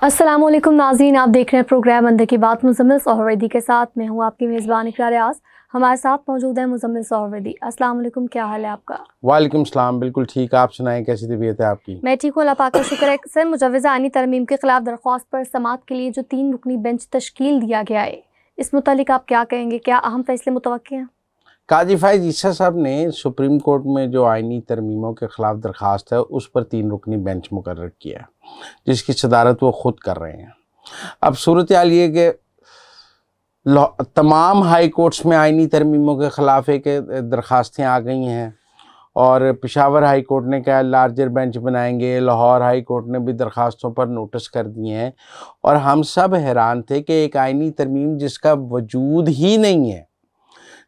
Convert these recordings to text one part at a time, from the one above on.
अस्सलाम वालेकुम नाज़रीन, आप देख रहे हैं प्रोग्राम अंदर की बात मुज़म्मिल सोहरवर्दी के साथ। मैं हूं आपकी मेज़बान इकरा रियाज। हमारे साथ मौजूद है मुज़म्मिल सोहरवर्दी। अस्सलाम वालेकुम, क्या हाल है आपका? वालेकुम सलाम, बिल्कुल ठीक। आप सुनाएं, कैसी तबीयत है आपकी? मैं ठीक हूँ, अल्लाह पाक का शुक्र है। सर, मुजव्वज़ा आईनी तरमीम के खिलाफ दरख्वास्त पर समाअत के लिए जो 3 रुकनी बेंच तश्कील दिया गया है, इस मुतालिक आप क्या कहेंगे? क्या अहम फैसले मुतवक्किल हैं? काजी फायज़ ईसा साहब ने सुप्रीम कोर्ट में जो आइनी तरमीमों के ख़िलाफ़ दरख्वास्त है उस पर 3 रुकनी बेंच मुकर्रर किया, जिसकी सदारत वो ख़ुद कर रहे हैं। अब सूरत हाल ये कि तमाम हाई कोर्ट्स में आइनी तरमीमों के ख़िलाफ़ एक दरख्वास्तें आ गई हैं और पेशावर हाई कोर्ट ने कहा लार्जर बेंच बनाएंगे, लाहौर हाई कोर्ट ने भी दरख्वास्तों पर नोटिस कर दिए हैं। और हम सब हैरान थे कि एक आइनी तरमीम जिसका वजूद ही नहीं है,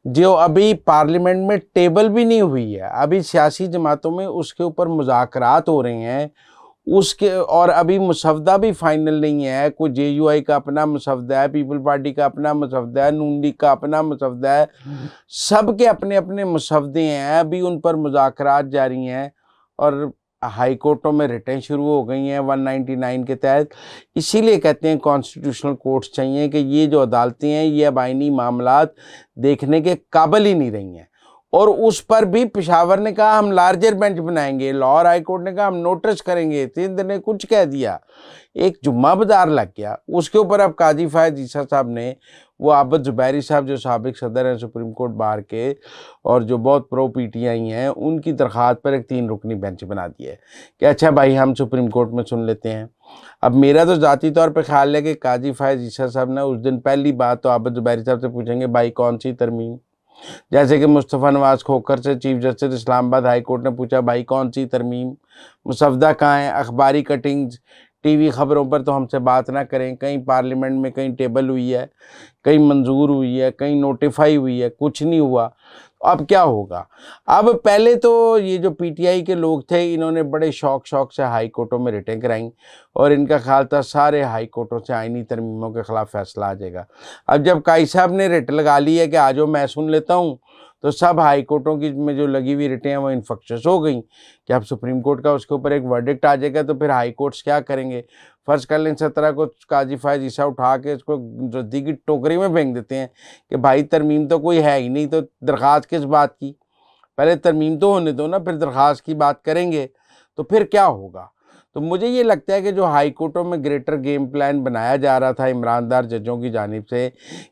जो अभी पार्लियामेंट में टेबल भी नहीं हुई है, अभी सियासी जमातों में उसके ऊपर मुज़ाकरात हो रहे हैं, उसके और अभी मुसवदा भी फाइनल नहीं है। कोई JUI का अपना मुसवदा है, पीपल पार्टी का अपना मुसवदा है, नून लीग का अपना मुसवदा है, सब के अपने अपने मुसवदे हैं, अभी उन पर मुज़ाकरात जारी हैं और हाई कोर्टों में रिटें शुरू हो गई हैं 199 के तहत। इसीलिए कहते हैं कॉन्स्टिट्यूशनल कोर्ट्स चाहिए कि ये जो अदालतें हैं ये अब आइनी मामलात देखने के काबिल ही नहीं रही हैं। और उस पर भी पेशावर ने कहा हम लार्जर बेंच बनाएंगे, लाहौर हाई कोर्ट ने कहा हम नोटिस करेंगे, सिंध ने कुछ कह दिया, एक जुम्मा बाजार लग गया। उसके ऊपर अब काजी फायज़ ईसा साहब ने, वो आबिद ज़ुबैरी साहब जो साबिक सदर हैं सुप्रीम कोर्ट बार के और जो बहुत प्रो PTI हैं, उनकी दरख्वास्त पर एक 3 रुकनी बेंच बना दी है कि अच्छा भाई हम सुप्रीम कोर्ट में सुन लेते हैं। अब मेरा तो ज़ाती तौर पर ख्याल है कि काजी फायज़ ईसा साहब ने उस दिन पहली बात तो आबिद ज़ुबैरी साहब से पूछेंगे भाई कौन सी तरमीम, जैसे कि मुस्तफ़ा नवाज़ खोखर से chief justice Islamabad high court ने पूछा भाई कौन सी तरमीम, मुसवदा कहाँ है, अखबारी कटिंग्स TV ख़बरों पर तो हमसे बात ना करें, कहीं पार्लियामेंट में कहीं टेबल हुई है, कहीं मंजूर हुई है, कहीं नोटिफाई हुई है, कुछ नहीं हुआ। अब क्या होगा? अब पहले तो ये जो PTI के लोग थे इन्होंने बड़े शौक से हाई कोर्टों में रिटें कराई और इनका ख्याल था सारे हाई कोर्टों से आइनी तरमीमों के ख़िलाफ़ फैसला आ जाएगा। अब जब काई साहब ने रिट लगा ली है कि आ जाओ मैं सुन लेता हूँ, तो सब हाई कोर्टों की में जो लगी हुई रिटें हैं वो इन्फेक्शस हो गई कि अब सुप्रीम कोर्ट का उसके ऊपर एक वर्डिक्ट आ जाएगा तो फिर हाई कोर्ट्स क्या करेंगे? फ़र्ज़ कर लें 17 को काजी फायज़ ईसा उठा के इसको रद्दी की टोकरी में फेंक देते हैं कि भाई तरमीम तो कोई है ही नहीं, तो दरख्वास्त किस बात की? पहले तरमीम तो होने दो ना, फिर दरख्वास्त की बात करेंगे तो फिर क्या होगा? तो मुझे ये लगता है कि जो हाई कोर्टों में ग्रेटर गेम प्लान बनाया जा रहा था ईमानदार जजों की जानिब से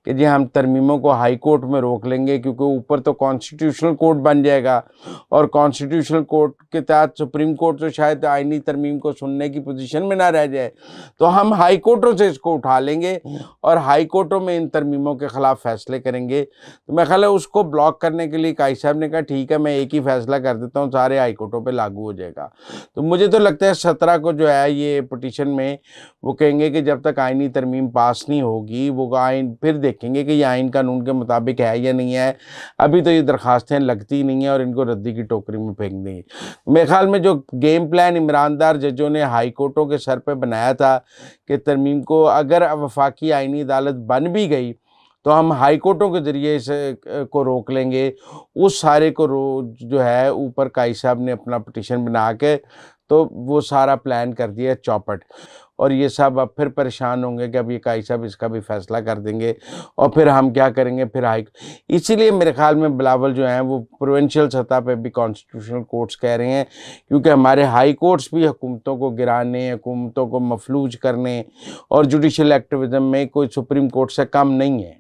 कि जी हम तरमीमों को हाई कोर्ट में रोक लेंगे क्योंकि ऊपर तो कॉन्स्टिट्यूशनल कोर्ट बन जाएगा और कॉन्स्टिट्यूशनल कोर्ट के तहत सुप्रीम कोर्ट तो शायद आइनी तरमीम को सुनने की पोजीशन में ना रह जाए, तो हम हाई कोर्टों से इसको उठा लेंगे और हाई कोर्टों में इन तरमीमों के ख़िलाफ़ फ़ैसले करेंगे। तो मैं ख्याल है उसको ब्लॉक करने के लिए काई साहब ने कहा ठीक है मैं एक ही फ़ैसला कर देता हूँ, सारे हाई कोर्टों पर लागू हो जाएगा। तो मुझे तो लगता है 17 को जो है ये पिटीशन में वो कहेंगे कि जब तक आइनी तरमीम पास नहीं होगी वो आइन फिर देखेंगे कि ये आइन कानून के मुताबिक है या नहीं है। अभी तो ये दरख्वास्तें लगती नहीं हैं और इनको रद्दी की टोकरी में फेंक देंगे। मेरे ख्याल में जो गेम प्लान ईमानदार जजों ने हाई कोर्टों के सर पे बनाया था कि तरमीम को अगर वफाकी आइनी अदालत बन भी गई तो हम हाई कोर्टों के ज़रिए इसे को रोक लेंगे, उस सारे को जो है ऊपर काई साहब ने अपना पिटीशन बना के तो वो सारा प्लान कर दिया चौपट। और ये सब अब फिर परेशान होंगे कि अब ये काई साहब इसका भी फैसला कर देंगे और फिर हम क्या करेंगे फिर इसीलिए मेरे ख्याल में बिलावल जो हैं वो प्रोविंशियल सतह पे भी कॉन्स्टिट्यूशनल कोर्ट्स कह रहे हैं क्योंकि हमारे हाई कोर्ट्स भी हुकूमतों को गिराने, हुकूमतों को मफलूज करने और जुडिशल एक्टिविज़म में कोई सुप्रीम कोर्ट से कम नहीं है।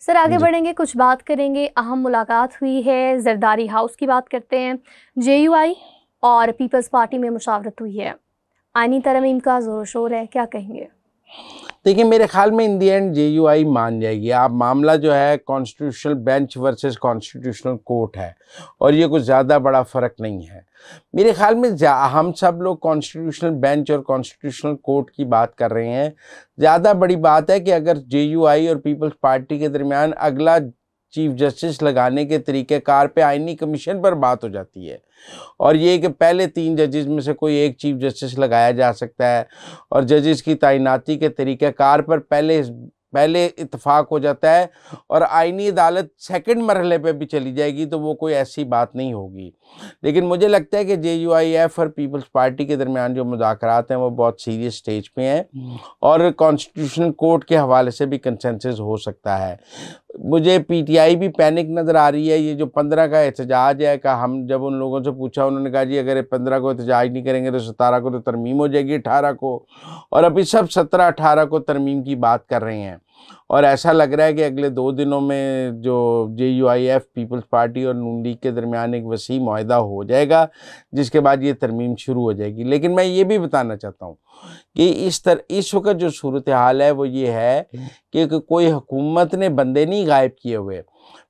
सर, आगे बढ़ेंगे, कुछ बात करेंगे। अहम मुलाकात हुई है, जरदारी हाउस की बात करते हैं। JUI और पीपल्स पार्टी में मुशावरत हुई है, आइनी तरमीम का जोर शोर है, क्या कहेंगे? देखिए मेरे ख्याल में इन दी एंड JUI मान जाएगी। आप मामला जो है constitutional bench versus constitutional court है और ये कुछ ज़्यादा बड़ा फ़र्क नहीं है। मेरे ख्याल में हम सब लोग कॉन्स्टिट्यूशनल बेंच और कॉन्स्टिट्यूशनल कोर्ट की बात कर रहे हैं। ज़्यादा बड़ी बात है कि अगर JUI और पीपल्स पार्टी के दरमियान अगला चीफ जस्टिस लगाने के तरीक़ेकार पे आइनी कमीशन पर बात हो जाती है और ये कि पहले 3 जजेस में से कोई एक चीफ जस्टिस लगाया जा सकता है और जजेस की तैनाती के तरीक़ेकार पर पहले पहले इत्तेफाक हो जाता है और आईनी अदालत सेकंड मरहले पे भी चली जाएगी तो वो कोई ऐसी बात नहीं होगी। लेकिन मुझे लगता है कि JUIF और पीपल्स पार्टी के दरमियान जो मुज़ाकरात हैं वो बहुत सीरियस स्टेज पे हैं और कॉन्स्टिट्यूशनल कोर्ट के हवाले से भी कंसेंसस हो सकता है। मुझे PTI भी पैनिक नज़र आ रही है। ये जो 15 का एहतजाज है का, हम जब उन लोगों से पूछा उन्होंने कहा जी अगर 15 को एहतजाज नहीं करेंगे तो 17 को तो तरमीम हो जाएगी 18 को, और अभी सब 17-18 को तरमीम की बात कर रहे हैं। और ऐसा लग रहा है कि अगले 2 दिनों में जो JUIF पीपल्स पार्टी और नून लीग के दरमियान एक वसी मुआहदा हो जाएगा जिसके बाद ये तरमीम शुरू हो जाएगी। लेकिन मैं ये भी बताना चाहता हूँ कि इस वक्त जो सूरत हाल है वो ये है कि कोई हुकूमत ने बंदे नहीं गायब किए हुए।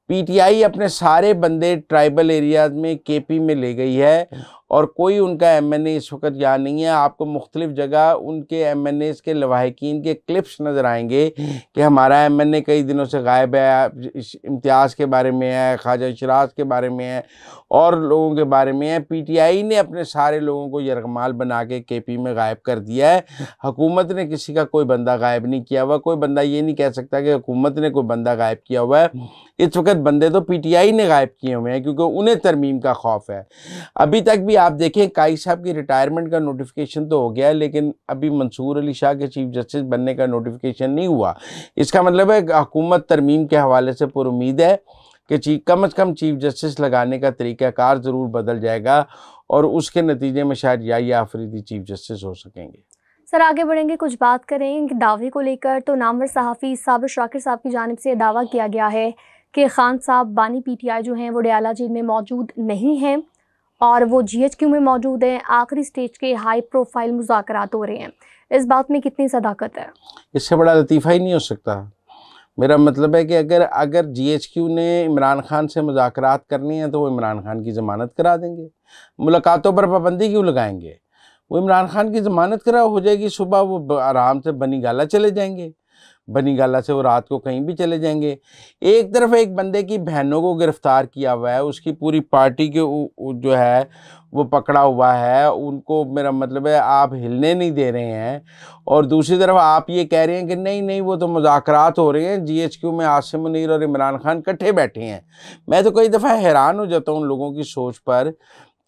PTI अपने सारे बंदे ट्राइबल एरियाज में KP में ले गई है और कोई उनका MNA इस वक्त यहाँ नहीं है। आपको मुख्तलिफ जगह उनके MNAs के लवाहिकीन के क्लिप्स नज़र आएंगे कि हमारा MNA कई दिनों से गायब है, इम्तियाज़ के बारे में है, ख्वाजा शराज के बारे में है और लोगों के बारे में है। PTI ने अपने सारे लोगों को यरगमाल बना के KP में गायब कर दिया है। हुकूमत ने किसी का कोई बंदा गायब नहीं किया हुआ। कोई बंदा ये नहीं कह सकता कि हुकूमत ने कोई बंदा गायब किया हुआ है। इस वक्त बंदे तो PTI ने गायब किए हुए हैं क्योंकि उन्हें तरमीम का खौफ है। अभी तक भी आप देखें काई साहब की रिटायरमेंट का नोटिफिकेशन तो हो गया है लेकिन अभी मंसूर अली शाह के चीफ जस्टिस बनने का नोटिफिकेशन नहीं हुआ। इसका मतलब है हुकूमत तरमीम के हवाले से पुरुमीद है कि कम अज़ कम चीफ जस्टिस लगाने का तरीक़ाकार ज़रूर बदल जाएगा और उसके नतीजे में शायद या आफरीदी चीफ जस्टिस हो सकेंगे। सर आगे बढ़ेंगे, कुछ बात करेंगे दावे को लेकर। तो नामवर सहाफ़ी साबिर शाकिर साहब की जानिब से दावा किया गया है कि खान साहब बानी PTI जो हैं वो डयाला जेल में मौजूद नहीं हैं और वो GHQ में मौजूद हैं। आखिरी स्टेज के हाई प्रोफाइल मुज़ाकरात हो रहे हैं। इस बात में कितनी सदाकत है? इससे बड़ा लतीफ़ा ही नहीं हो सकता। मेरा मतलब है कि अगर GHQ ने इमरान खान से मुज़ाकरात करनी है तो वो इमरान खान की ज़मानत करा देंगे। मुलाकातों पर पाबंदी क्यों लगाएंगे? वो इमरान खान की ज़मानत करा हो जाएगी, सुबह वो आराम से बनी गाला चले जाएंगे, बनी गाला से वो रात को कहीं भी चले जाएंगे। एक तरफ एक बंदे की बहनों को गिरफ्तार किया हुआ है, उसकी पूरी पार्टी के जो है वो पकड़ा हुआ है, उनको मेरा मतलब है आप हिलने नहीं दे रहे हैं। और दूसरी तरफ आप ये कह रहे हैं कि नहीं नहीं वो तो मुज़ाकरात हो रहे हैं, GHQ में आसिम मुनीर और इमरान खान इकट्ठे बैठे हैं। मैं तो कई दफ़ा हैरान हो जाता हूँ उन लोगों की सोच पर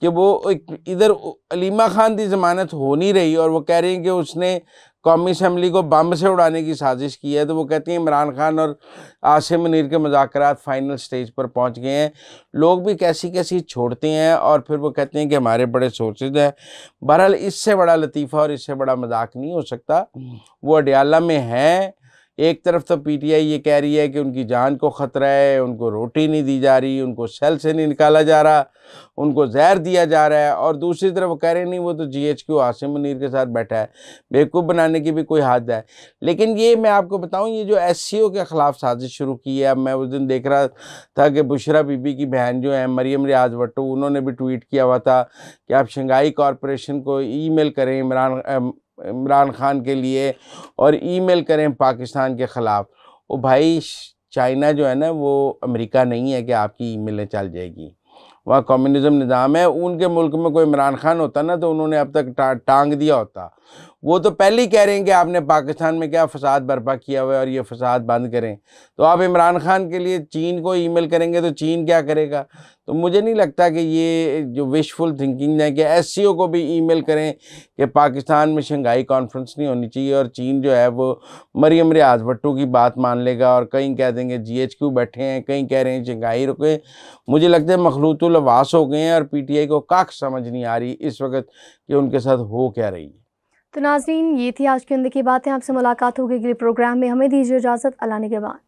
कि वो इधर अलीमा खान की ज़मानत हो नहीं रही और वो कह रहे हैं कि उसने कौमी असम्बली को बम से उड़ाने की साजिश की है। तो वो कहती हैं इमरान खान और आसिम मुनीर के मुज़ाकरात फाइनल स्टेज पर पहुंच गए हैं। लोग भी कैसी कैसी छोड़ते हैं और फिर वो कहते हैं कि हमारे बड़े सोर्सेज हैं। बहरहाल इससे बड़ा लतीफ़ा और इससे बड़ा मजाक नहीं हो सकता। वो अडयाला में हैं। एक तरफ तो PTI ये कह रही है कि उनकी जान को ख़तरा है, उनको रोटी नहीं दी जा रही, उनको सेल से नहीं निकाला जा रहा, उनको जहर दिया जा रहा है, और दूसरी तरफ वो कह रहे नहीं वो तो GHQ आसिम मुनीर के साथ बैठा है। बेवकूफ़ बनाने की भी कोई हद है। लेकिन ये मैं आपको बताऊं, ये जो SCO के ख़िलाफ़ साजिश शुरू की है, अब मैं उस दिन देख रहा था कि बुशरा बीबी की बहन जो है मरियम रियाज भट्टो, उन्होंने भी ट्वीट किया हुआ था कि आप शंघाई कॉरपोरेशन को ईमेल करें इमरान खान के लिए और ईमेल करें पाकिस्तान के ख़िलाफ़। ओ भाई, चाइना जो है ना वो अमेरिका नहीं है कि आपकी ईमेलें चल जाएगी। वहाँ कम्युनिज़्म निज़ाम है। उनके मुल्क में कोई इमरान खान होता ना तो उन्होंने अब तक टांग दिया होता। वो तो पहले ही कह रहे हैं कि आपने पाकिस्तान में क्या फसाद बर्पा किया हुआ है और ये फसाद बंद करें। तो आप इमरान खान के लिए चीन को ईमेल करेंगे तो चीन क्या करेगा? तो मुझे नहीं लगता कि ये जो विशफुल थिंकिंग है कि SCO को भी ईमेल करें कि पाकिस्तान में शंघाई कॉन्फ्रेंस नहीं होनी चाहिए, और चीन जो है वो मरियम रियाज भट्टो की बात मान लेगा और कहीं कह देंगे GHQ बैठे हैं, कहीं कह रहे हैं शंघाई रुके। मुझे लगता है मखलूतुल आवास हो गए हैं और PTI को कख समझ नहीं आ रही इस वक्त कि उनके साथ हो क्या रही है। तो नाज़रीन, ये थी आज की अंदर की बातें। आपसे मुलाकात होगी अगले प्रोग्राम में। हमें दीजिए इजाज़त। अल्लाह ने के बाद।